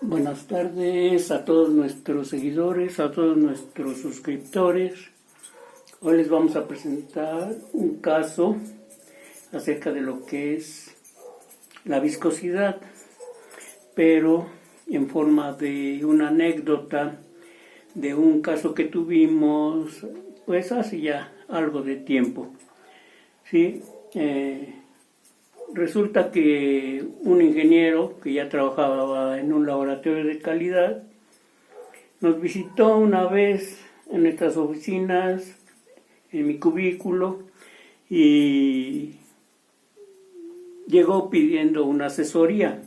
Buenas tardes a todos nuestros seguidores, a todos nuestros suscriptores. Hoy les vamos a presentar un caso acerca de lo que es la viscosidad, pero en forma de una anécdota de un caso que tuvimos pues hace ya algo de tiempo. ¿Sí? Resulta que un ingeniero que ya trabajaba en un laboratorio de calidad nos visitó una vez en nuestras oficinas, en mi cubículo, y llegó pidiendo una asesoría,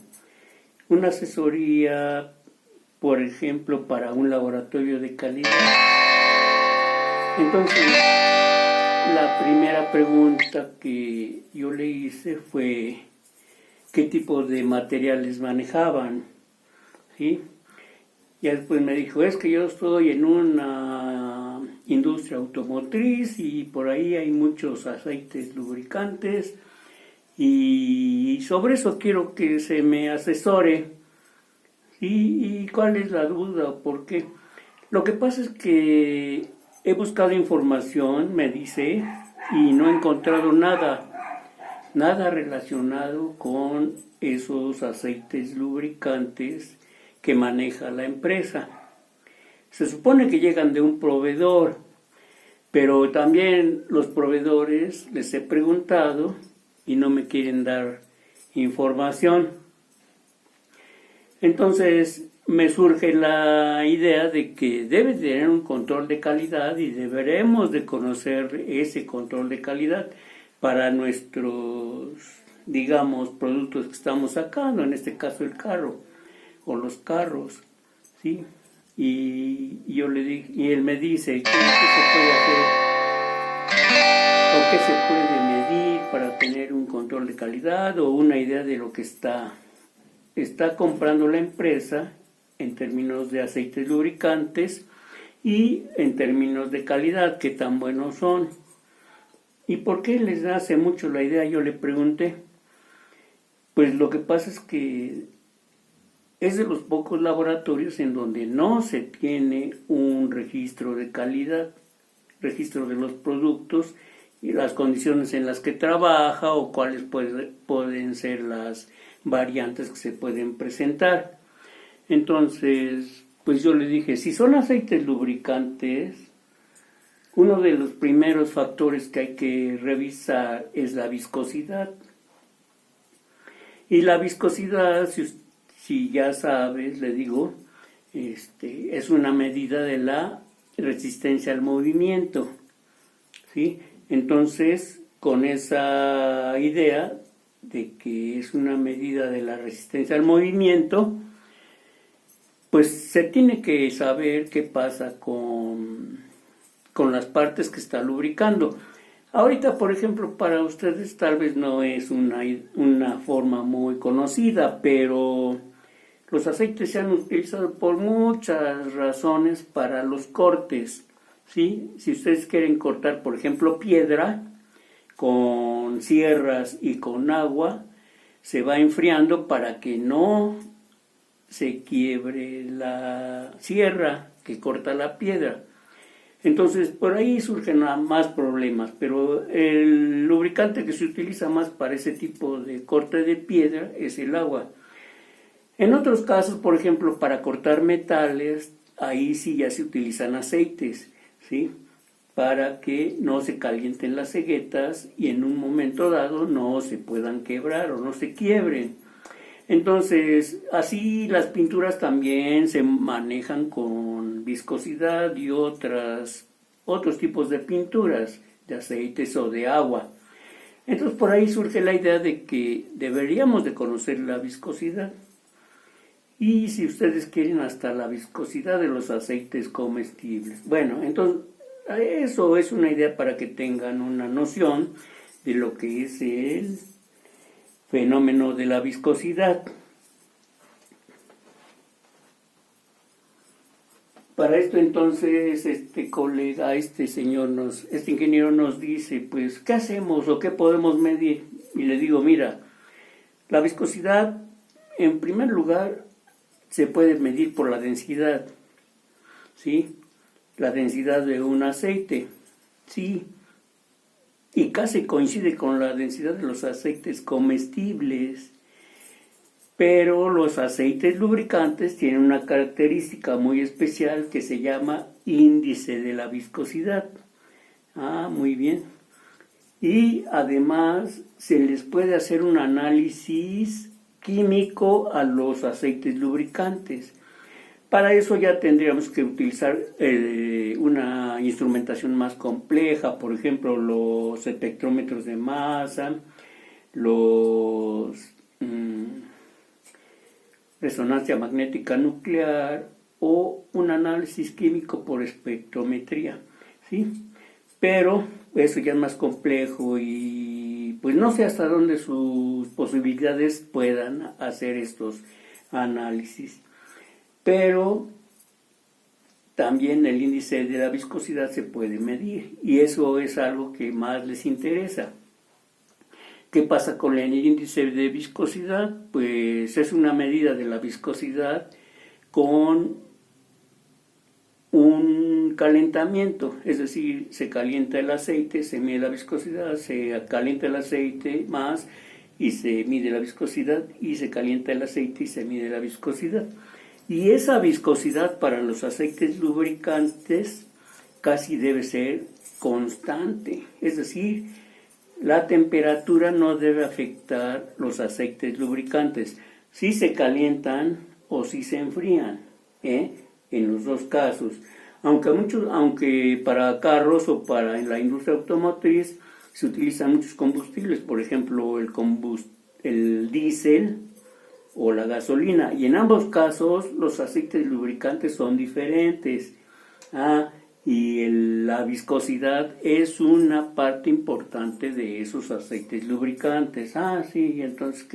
por ejemplo, para un laboratorio de calidad. Entonces, la primera pregunta que yo le hice fue qué tipo de materiales manejaban, ¿sí? Y después me dijo, es que yo estoy en una industria automotriz y por ahí hay muchos aceites lubricantes y sobre eso quiero que se me asesore. ¿Y cuál es la duda? ¿Por qué? Lo que pasa es que he buscado información, me dice, y no he encontrado nada relacionado con esos aceites lubricantes que maneja la empresa. Se supone que llegan de un proveedor, pero también los proveedores les he preguntado y no me quieren dar información. Entonces me surge la idea de que debe tener un control de calidad y deberemos de conocer ese control de calidad para nuestros, digamos, productos que estamos sacando, en este caso el carro o los carros, ¿sí? Y yo le dije, y él me dice, ¿qué se puede hacer o qué se puede medir para tener un control de calidad o una idea de lo que está comprando la empresa en términos de aceites lubricantes y en términos de calidad, qué tan buenos son? ¿Y por qué les hace mucho la idea? Yo le pregunté. Pues lo que pasa es que es de los pocos laboratorios en donde no se tiene un registro de calidad, registro de los productos y las condiciones en las que trabaja o cuáles pueden ser las variantes que se pueden presentar. Entonces, pues yo le dije, si son aceites lubricantes, uno de los primeros factores que hay que revisar es la viscosidad. Y la viscosidad, si ya sabes, le digo, es una medida de la resistencia al movimiento, ¿sí? Entonces, con esa idea de que es una medida de la resistencia al movimiento, pues se tiene que saber qué pasa con las partes que está lubricando. Ahorita, por ejemplo, para ustedes tal vez no es una forma muy conocida, pero los aceites se han utilizado por muchas razones para los cortes, ¿sí? Si ustedes quieren cortar, por ejemplo, piedra con sierras y con agua, se va enfriando para que no se quiebre la sierra que corta la piedra. Entonces, por ahí surgen más problemas, pero el lubricante que se utiliza más para ese tipo de corte de piedra es el agua. En otros casos, por ejemplo, para cortar metales, ahí sí ya se utilizan aceites, ¿sí? Para que no se calienten las ceguetas y en un momento dado no se puedan quebrar o no se quiebren. Entonces, así las pinturas también se manejan con viscosidad y otros tipos de pinturas, de aceites o de agua. Entonces, por ahí surge la idea de que deberíamos de conocer la viscosidad. Y si ustedes quieren, hasta la viscosidad de los aceites comestibles. Bueno, entonces, eso es una idea para que tengan una noción de lo que es el fenómeno de la viscosidad. Para esto entonces este ingeniero nos dice, pues, ¿qué hacemos o qué podemos medir? Y le digo, mira, la viscosidad, en primer lugar, se puede medir por la densidad, ¿sí? La densidad de un aceite, sí, y casi coincide con la densidad de los aceites comestibles. Pero los aceites lubricantes tienen una característica muy especial que se llama índice de la viscosidad. Muy bien. Y además se les puede hacer un análisis químico a los aceites lubricantes. Para eso ya tendríamos que utilizar una instrumentación más compleja, por ejemplo, los espectrómetros de masa, los resonancia magnética nuclear o un análisis químico por espectrometría, ¿sí? Pero eso ya es más complejo y pues no sé hasta dónde sus posibilidades puedan hacer estos análisis. Pero también el índice de la viscosidad se puede medir y eso es algo que más les interesa. ¿Qué pasa con el índice de viscosidad? Pues es una medida de la viscosidad con un calentamiento, es decir, se calienta el aceite, se mide la viscosidad, se calienta el aceite más y se mide la viscosidad, y se calienta el aceite y se mide la viscosidad. Y esa viscosidad para los aceites lubricantes casi debe ser constante, es decir, la temperatura no debe afectar los aceites lubricantes, si se calientan o si se enfrían, en los dos casos. Aunque para carros o para la industria automotriz se utilizan muchos combustibles, por ejemplo el diésel o la gasolina, y en ambos casos los aceites lubricantes son diferentes. Y la viscosidad es una parte importante de esos aceites lubricantes. Sí, entonces,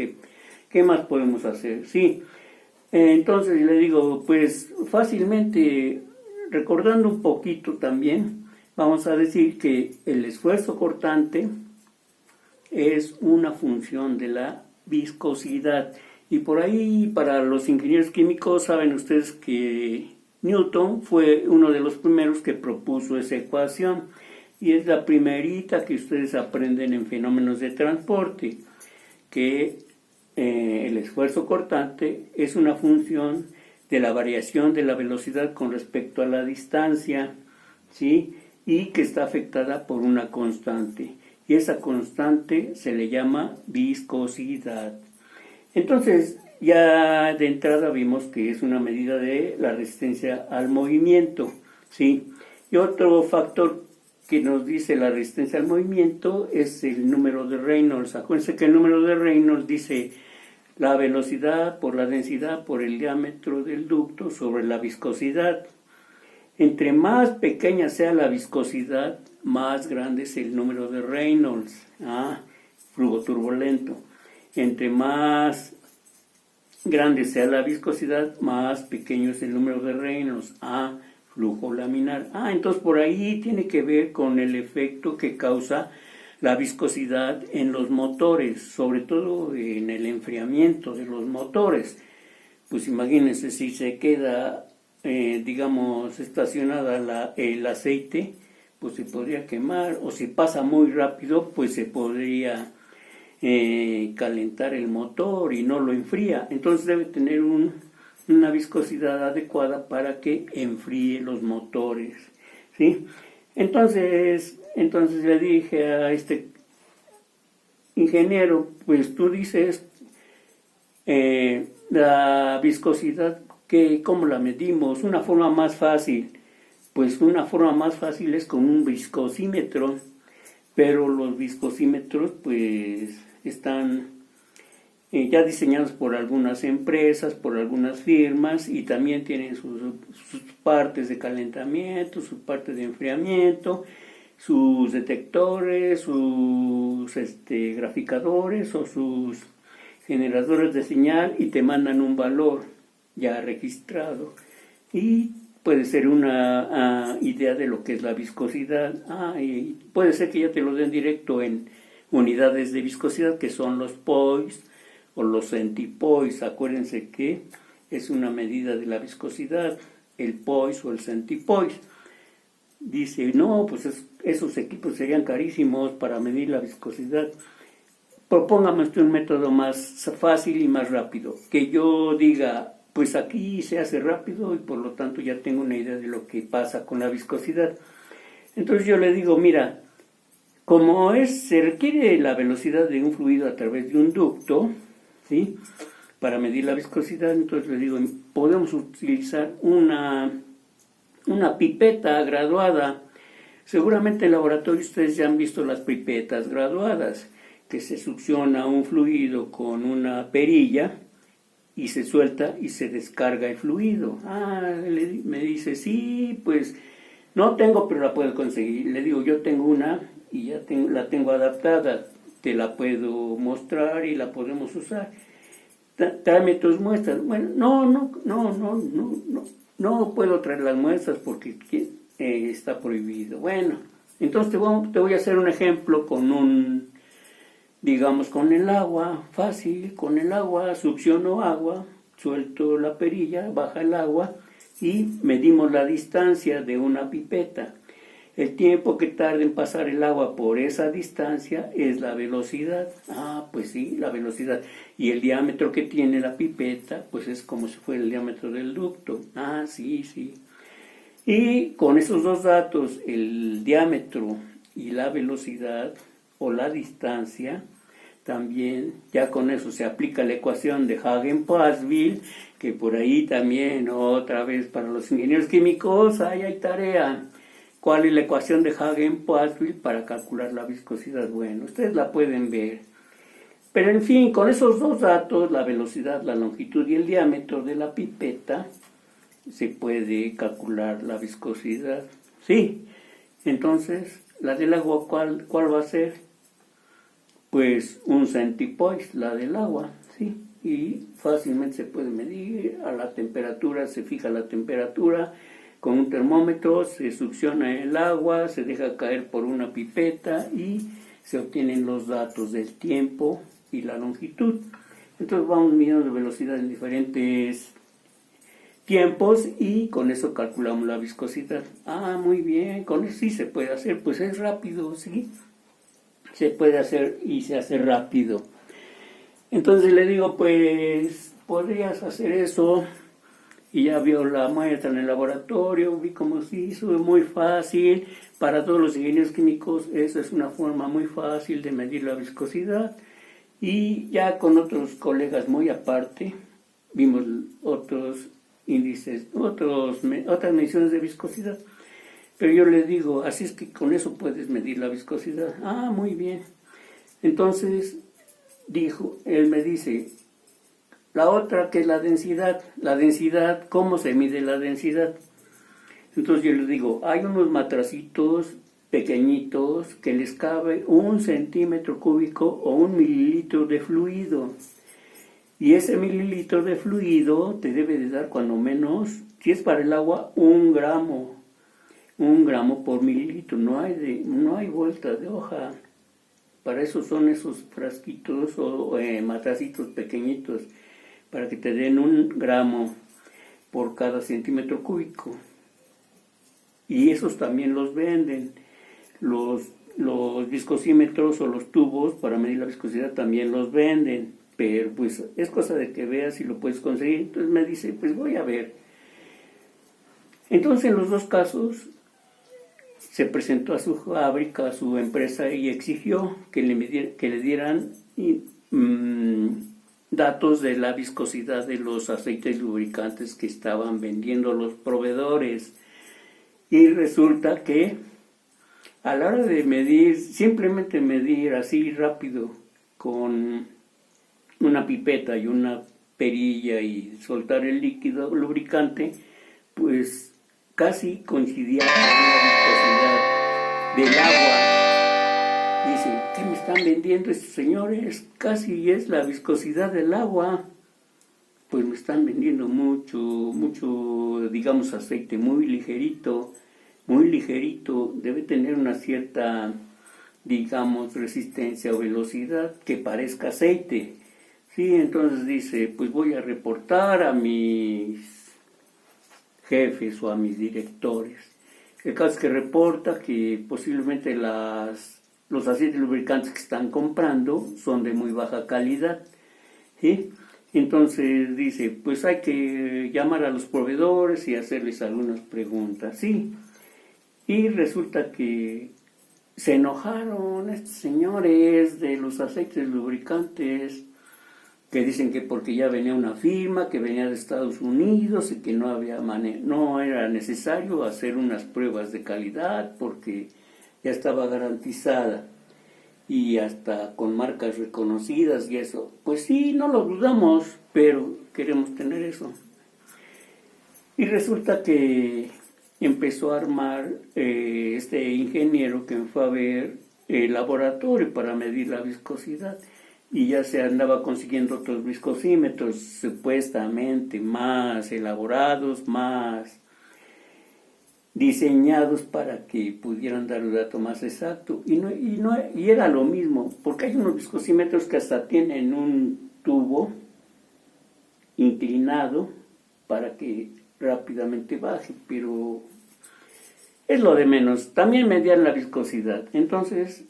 ¿qué más podemos hacer? Sí, entonces le digo, pues fácilmente, recordando un poquito también, vamos a decir que el esfuerzo cortante es una función de la viscosidad. Y por ahí, para los ingenieros químicos, saben ustedes que Newton fue uno de los primeros que propuso esa ecuación, y es la primerita que ustedes aprenden en fenómenos de transporte, que el esfuerzo cortante es una función de la variación de la velocidad con respecto a la distancia, ¿sí? Y que está afectada por una constante, y esa constante se le llama viscosidad. Entonces, ya de entrada vimos que es una medida de la resistencia al movimiento, ¿sí? Y otro factor que nos dice la resistencia al movimiento es el número de Reynolds. Acuérdense que el número de Reynolds dice la velocidad por la densidad por el diámetro del ducto sobre la viscosidad. Entre más pequeña sea la viscosidad, más grande es el número de Reynolds, flujo turbulento. Entre más grande sea la viscosidad, más pequeño es el número de Reynolds, flujo laminar. Entonces por ahí tiene que ver con el efecto que causa la viscosidad en los motores, sobre todo en el enfriamiento de los motores. Pues imagínense, si se queda, estacionada el aceite, pues se podría quemar, o si pasa muy rápido, pues se podría calentar el motor y no lo enfría. Entonces debe tener una viscosidad adecuada para que enfríe los motores, ¿sí? Entonces le dije a este ingeniero, pues tú dices la viscosidad, ¿cómo la medimos? Una forma más fácil. Pues una forma más fácil es con un viscosímetro, pero los viscosímetros pues están ya diseñados por algunas empresas, por algunas firmas, y también tienen sus partes de calentamiento, sus partes de enfriamiento, sus detectores, sus graficadores o sus generadores de señal, y te mandan un valor ya registrado, y puede ser una idea de lo que es la viscosidad. Y puede ser que ya te lo den directo en unidades de viscosidad, que son los poise o los centipoise. Acuérdense que es una medida de la viscosidad, el poise o el centipoise. Dice, no, pues esos equipos serían carísimos para medir la viscosidad. Propóngame usted un método más fácil y más rápido. Que yo diga, pues aquí se hace rápido y por lo tanto ya tengo una idea de lo que pasa con la viscosidad. Entonces yo le digo, mira, como se requiere la velocidad de un fluido a través de un ducto, ¿sí?, para medir la viscosidad, entonces le digo, podemos utilizar una pipeta graduada. Seguramente en el laboratorio ustedes ya han visto las pipetas graduadas, que se succiona un fluido con una perilla y se suelta y se descarga el fluido. Me dice, sí, pues no tengo, pero la puedo conseguir. Le digo, yo tengo una y la tengo adaptada, te la puedo mostrar y la podemos usar. Tráeme tus muestras. Bueno, no puedo traer las muestras porque está prohibido. Bueno, entonces te voy a hacer un ejemplo con con el agua, fácil, con el agua, succiono agua, suelto la perilla, baja el agua y medimos la distancia de una pipeta. El tiempo que tarda en pasar el agua por esa distancia es la velocidad. Pues sí, la velocidad. Y el diámetro que tiene la pipeta, pues es como si fuera el diámetro del ducto. Sí. Y con esos dos datos, el diámetro y la velocidad o la distancia, también ya con eso se aplica la ecuación de Hagen-Poiseuille, que por ahí también otra vez para los ingenieros químicos hay tarea. ¿Cuál es la ecuación de Hagen-Poiseuille para calcular la viscosidad? Bueno, ustedes la pueden ver. Pero en fin, con esos dos datos, la velocidad, la longitud y el diámetro de la pipeta, se puede calcular la viscosidad. Sí, entonces, la del agua, ¿cuál va a ser? Pues un centipoise, la del agua, ¿sí? Y fácilmente se puede medir, a la temperatura, se fija la temperatura, con un termómetro se succiona el agua, se deja caer por una pipeta y se obtienen los datos del tiempo y la longitud. Entonces vamos midiendo la velocidad en diferentes tiempos y con eso calculamos la viscosidad. Muy bien, con eso sí se puede hacer, pues es rápido, ¿sí? Se puede hacer y se hace rápido. Entonces le digo, pues podrías hacer eso. Y ya vio la muestra en el laboratorio, vi cómo se hizo, es muy fácil. Para todos los ingenieros químicos, esa es una forma muy fácil de medir la viscosidad. Y ya con otros colegas muy aparte, vimos otros índices, otras mediciones de viscosidad. Pero yo le digo, así es que con eso puedes medir la viscosidad. Muy bien. Entonces, él me dice, la otra que es la densidad, ¿cómo se mide la densidad? Entonces yo les digo, hay unos matracitos pequeñitos que les cabe 1 centímetro cúbico o 1 mililitro de fluido. Y ese mililitro de fluido te debe de dar cuando menos, si es para el agua, 1 gramo. 1 gramo por mililitro, no hay vuelta de hoja. Para eso son esos frasquitos o matracitos pequeñitos, para que te den 1 gramo por cada centímetro cúbico. Y esos también los venden. Los viscosímetros o los tubos para medir la viscosidad también los venden. Pero pues es cosa de que veas si lo puedes conseguir. Entonces me dice, pues voy a ver. Entonces en los dos casos se presentó a su fábrica, a su empresa y exigió que le dieran datos de la viscosidad de los aceites lubricantes que estaban vendiendo los proveedores. Y resulta que a la hora de medir, simplemente medir así rápido con una pipeta y una perilla y soltar el líquido lubricante, pues casi coincidía con la viscosidad del agua. Dice, ¿qué me están vendiendo estos señores? Casi es la viscosidad del agua. Pues me están vendiendo mucho, digamos, aceite muy ligerito, debe tener una cierta, digamos, resistencia o velocidad que parezca aceite, Sí, entonces dice, pues voy a reportar a mis jefes o a mis directores. El caso es que reporta que posiblemente los aceites lubricantes que están comprando son de muy baja calidad, ¿sí? Entonces dice, pues hay que llamar a los proveedores y hacerles algunas preguntas, ¿sí? Y resulta que se enojaron estos señores de los aceites lubricantes, que dicen que porque ya venía una firma, que venía de Estados Unidos y que no era necesario hacer unas pruebas de calidad porque ya estaba garantizada y hasta con marcas reconocidas y eso. Pues sí, no lo dudamos, pero queremos tener eso. Y resulta que empezó a armar este ingeniero que fue a ver el laboratorio para medir la viscosidad y ya se andaba consiguiendo otros viscosímetros supuestamente más elaborados, más diseñados para que pudieran dar el dato más exacto. Y era lo mismo, porque hay unos viscosímetros que hasta tienen un tubo inclinado para que rápidamente baje, pero es lo de menos. También medían la viscosidad. Entonces,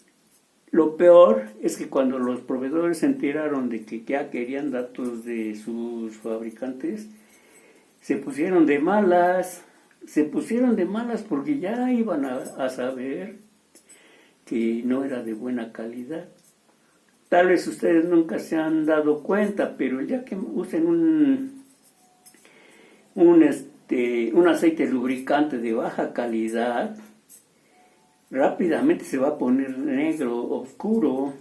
lo peor es que cuando los proveedores se enteraron de que ya querían datos de sus fabricantes, se pusieron de malas porque ya iban a saber que no era de buena calidad. Tal vez ustedes nunca se han dado cuenta, pero ya que usen un aceite lubricante de baja calidad, rápidamente se va a poner negro, oscuro.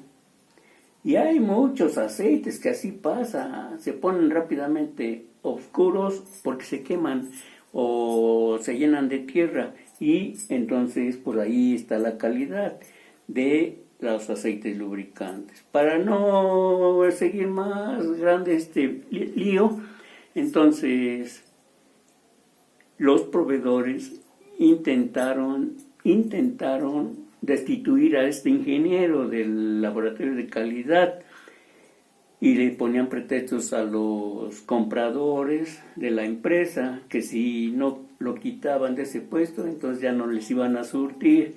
Y hay muchos aceites que así pasa, se ponen rápidamente oscuros porque se queman o se llenan de tierra y entonces por ahí está la calidad de los aceites lubricantes. Para no seguir más grande este lío, entonces los proveedores intentaron destituir a este ingeniero del laboratorio de calidad y le ponían pretextos a los compradores de la empresa que si no lo quitaban de ese puesto entonces ya no les iban a surtir.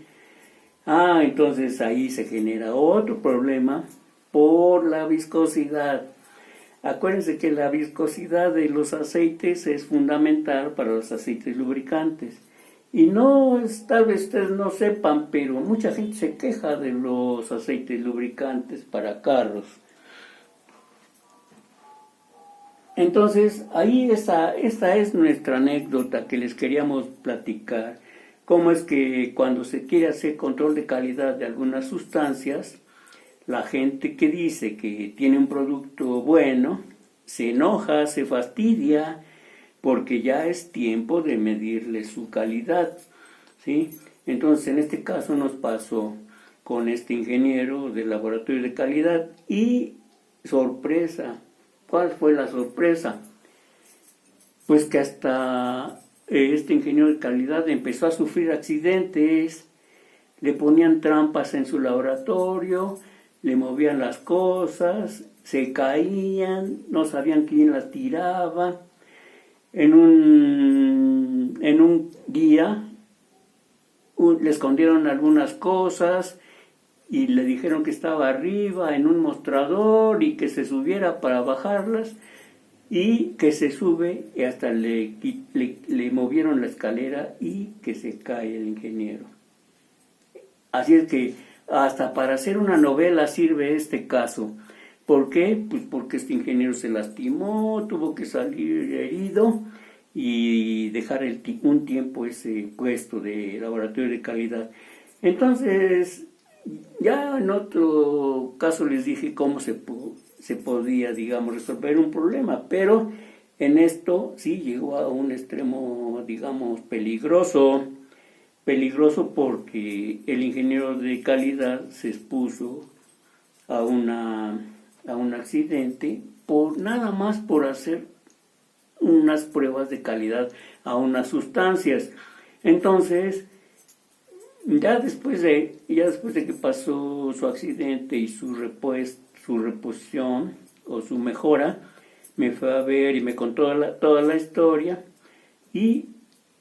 Entonces ahí se genera otro problema por la viscosidad. Acuérdense que la viscosidad de los aceites es fundamental para los aceites lubricantes. Y tal vez ustedes no sepan, pero mucha gente se queja de los aceites lubricantes para carros. Entonces, ahí esta es nuestra anécdota que les queríamos platicar. Cómo es que cuando se quiere hacer control de calidad de algunas sustancias, la gente que dice que tiene un producto bueno, se enoja, se fastidia, porque ya es tiempo de medirle su calidad, ¿sí? Entonces, en este caso nos pasó con este ingeniero del laboratorio de calidad y sorpresa. ¿Cuál fue la sorpresa? Pues que hasta este ingeniero de calidad empezó a sufrir accidentes, le ponían trampas en su laboratorio, le movían las cosas, se caían, no sabían quién las tiraba. En un día le escondieron algunas cosas y le dijeron que estaba arriba en un mostrador y que se subiera para bajarlas y que se sube y hasta le movieron la escalera y que se cae el ingeniero. Así es que hasta para hacer una novela sirve este caso. ¿Por qué? Pues porque este ingeniero se lastimó, tuvo que salir herido y dejar un tiempo ese puesto de laboratorio de calidad. Entonces, ya en otro caso les dije cómo se podía, digamos, resolver un problema, pero en esto sí llegó a un extremo, digamos, peligroso porque el ingeniero de calidad se expuso a un accidente nada más por hacer unas pruebas de calidad a unas sustancias. Entonces, ya después de que pasó su accidente y su reposición, o su mejora, me fue a ver y me contó toda la historia, y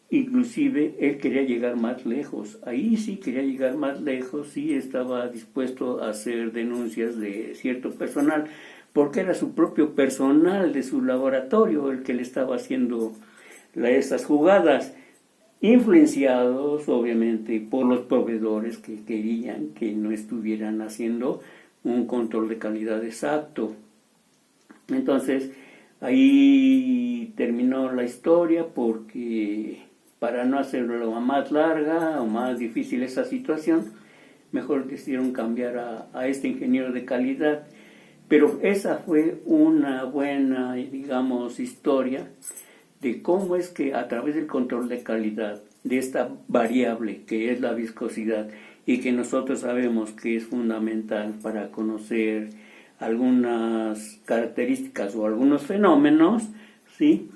inclusive él quería llegar más lejos. Ahí sí quería llegar más lejos, sí estaba dispuesto a hacer denuncias de cierto personal, porque era su propio personal de su laboratorio el que le estaba haciendo esas jugadas, influenciados obviamente por los proveedores que querían que no estuvieran haciendo un control de calidad exacto. Entonces, ahí terminó la historia, porque para no hacerlo más larga o más difícil esa situación, mejor decidieron cambiar a este ingeniero de calidad. Pero esa fue una buena, digamos, historia de cómo es que a través del control de calidad, de esta variable que es la viscosidad, y que nosotros sabemos que es fundamental para conocer algunas características o algunos fenómenos, ¿sí?,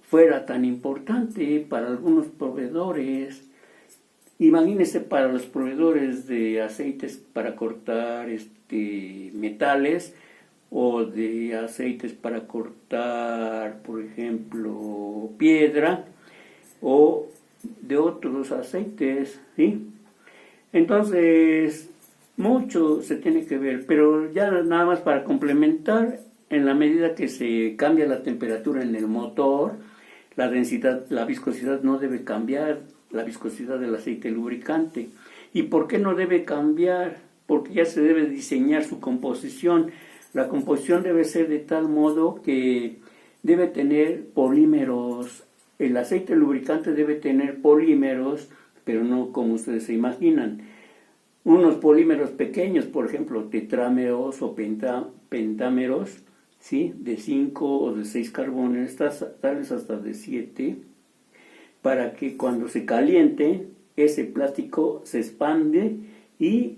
fuera tan importante para algunos proveedores. Imagínense, para los proveedores de aceites para cortar metales, o de aceites para cortar, por ejemplo, piedra, o de otros aceites, ¿sí? Entonces, mucho se tiene que ver, pero ya nada más para complementar, en la medida que se cambia la temperatura en el motor, la densidad, la viscosidad no debe cambiar, la viscosidad del aceite lubricante. ¿Y por qué no debe cambiar? Porque ya se debe diseñar su composición. La composición debe ser de tal modo que debe tener polímeros. El aceite lubricante debe tener polímeros, pero no como ustedes se imaginan. Unos polímeros pequeños, por ejemplo, tetrámeros o pentámeros, ¿sí?, de 5 o de 6 carbones, tal vez hasta de 7, para que cuando se caliente, ese plástico se expande y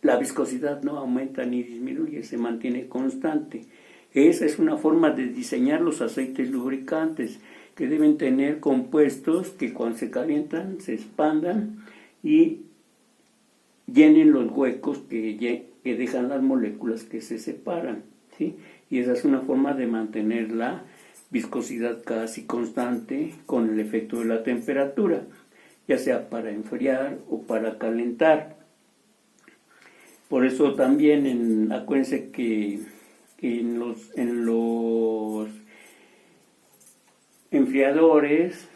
la viscosidad no aumenta ni disminuye, se mantiene constante. Esa es una forma de diseñar los aceites lubricantes, que deben tener compuestos que cuando se calientan se expandan y llenen los huecos que dejan las moléculas que se separan, ¿sí? Y esa es una forma de mantener la viscosidad casi constante con el efecto de la temperatura, ya sea para enfriar o para calentar. Por eso también acuérdense que en los enfriadores,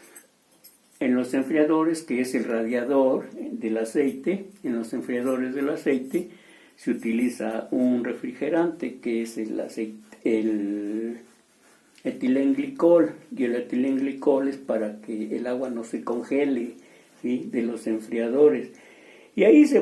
que es el radiador del aceite, en los enfriadores del aceite se utiliza un refrigerante que es el etilenglicol, y el etilenglicol es para que el agua no se congele, ¿sí?, de los enfriadores. Y ahí se